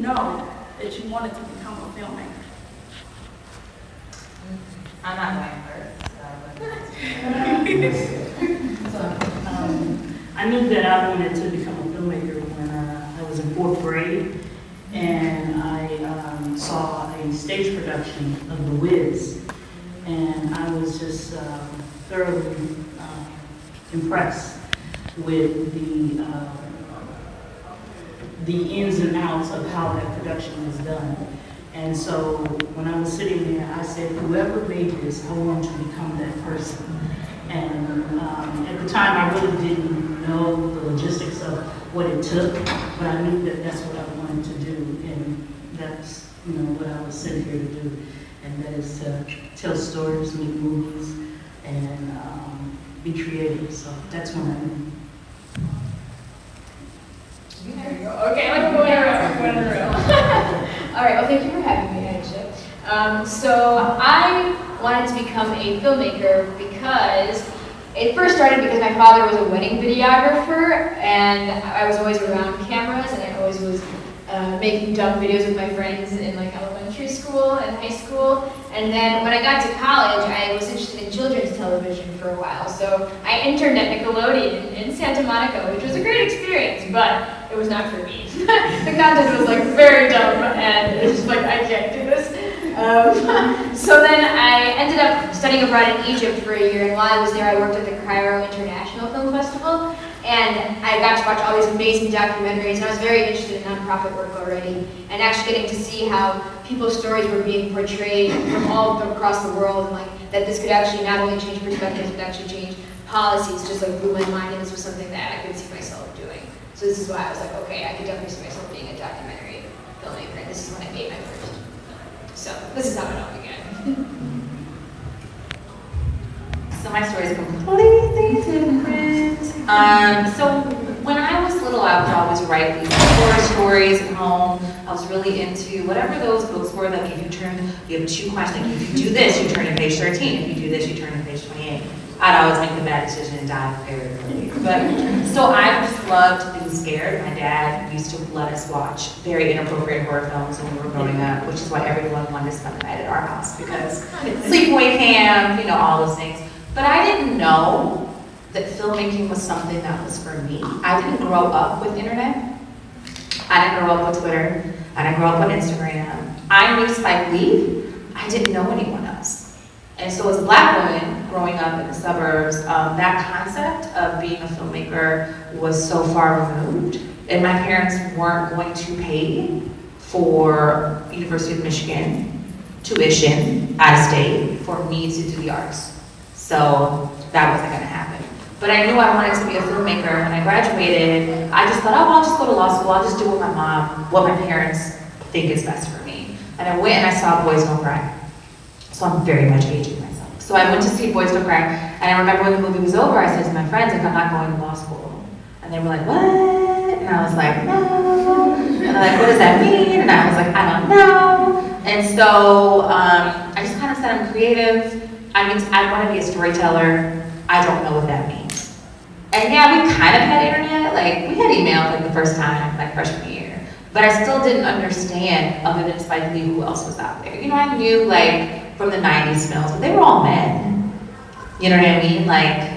know that you wanted to become a filmmaker? I'm not going first. I knew that I wanted to become a filmmaker when I was in 4th grade, and I saw a stage production of The Wiz, and I was just thoroughly impressed with the ins and outs of how that production was done. And so when I was sitting there, I said, whoever made this, I want to become that person. And at the time, I really didn't know the logistics of what it took, but I knew that that's what I wanted to do, and that's what I was sent here to do, and that is to tell stories, make movies, and be creative. So that's when I knew. There you go. Okay, I'm going around. All right, well, thank you for having me, Aisha. So I wanted to become a filmmaker because it first started because my father was a wedding videographer, and I was always around cameras, and I always was making dumb videos with my friends in like elementary school and high school. And then when I got to college, I was interested in children's television for a while. So I interned at Nickelodeon in Santa Monica, which was a great experience, but it was not for me. The content was like very dumb, and it was just like, I can't do this. So then I ended up studying abroad in Egypt for a year, and while I was there, I worked at the Cairo International Film Festival, and I got to watch all these amazing documentaries, and I was very interested in nonprofit work already, and actually getting to see how people's stories were being portrayed from all across the world, and like that this could actually not only change perspectives, but actually change policies, just like blew my mind, and this was something that I could see myself doing. So this is why I was like, okay, I could definitely see myself being a documentary filmmaker, and this is when I made my first. So this is how it all began. So my story is completely different. So when I was little, I would always write these horror stories at home. I was really into whatever those books were that if you have 2 questions, like if you do this, you turn to page 13. If you do this, you turn to page 28. I'd always make the bad decision and die very early. But so I just loved being scared. My dad used to let us watch very inappropriate horror films when we were growing up, which is why everyone wanted to spend the night at our house, because sleepaway camp, all those things. But I didn't know that filmmaking was something that was for me. I didn't grow up with internet. I didn't grow up with Twitter. I didn't grow up on Instagram. I knew Spike Lee. I didn't know anyone else. And so as a Black woman growing up in the suburbs, that concept of being a filmmaker was so far removed. And my parents weren't going to pay for University of Michigan tuition out of state for me to do the arts. So that wasn't gonna happen. But I knew I wanted to be a filmmaker. When I graduated, I just thought, oh, I'll just go to law school. I'll just do what my parents think is best for me. And I went and I saw Boys Don't Cry. So I'm very much aging myself. So I went to see Boys Don't Cry, and I remember when the movie was over, I said to my friends, like, I'm not going to law school. And they were like, what? And I was like, no. And they're like, what does that mean? And I was like, I don't know. And so I just kind of said, I'm creative. I want to be a storyteller. I don't know what that means. And yeah, we kind of had internet. Like, we had email like the first time, like freshman year. But I still didn't understand, other than Spike Lee, who else was out there. I knew like from the 90s films, but they were all men. You know what I mean? Like,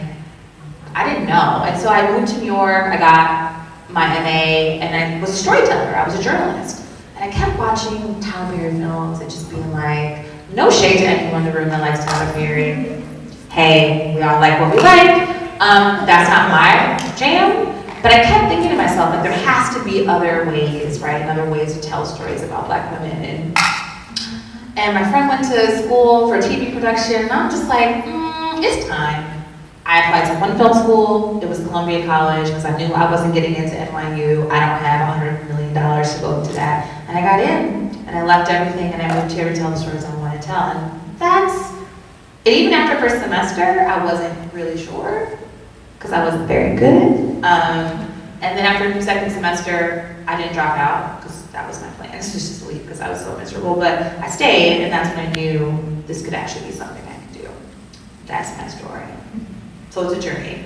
I didn't know. And so I moved to New York, I got my MA, and I was a storyteller, I was a journalist. And I kept watching Tyler Perry films and just being like, no shade to anyone in the room that likes Tyler Perry. Hey, we all like what we like. That's not my jam. But I kept thinking to myself, like, there has to be other ways, right? And other ways to tell stories about Black women. And my friend went to school for TV production, and I'm just like, it's time. I applied to one film school. It was Columbia College, because I knew I wasn't getting into NYU. I don't have $100 million to go into that. And I got in, and I left everything, and I moved here to tell the stories I want to tell. And even after first semester, I wasn't really sure, because I wasn't very good. And then after the second semester, I didn't drop out, because that was my plan. This was just leave, because I was so miserable. But I stayed, and that's when I knew this could actually be something I could do. That's my story. So it's a journey.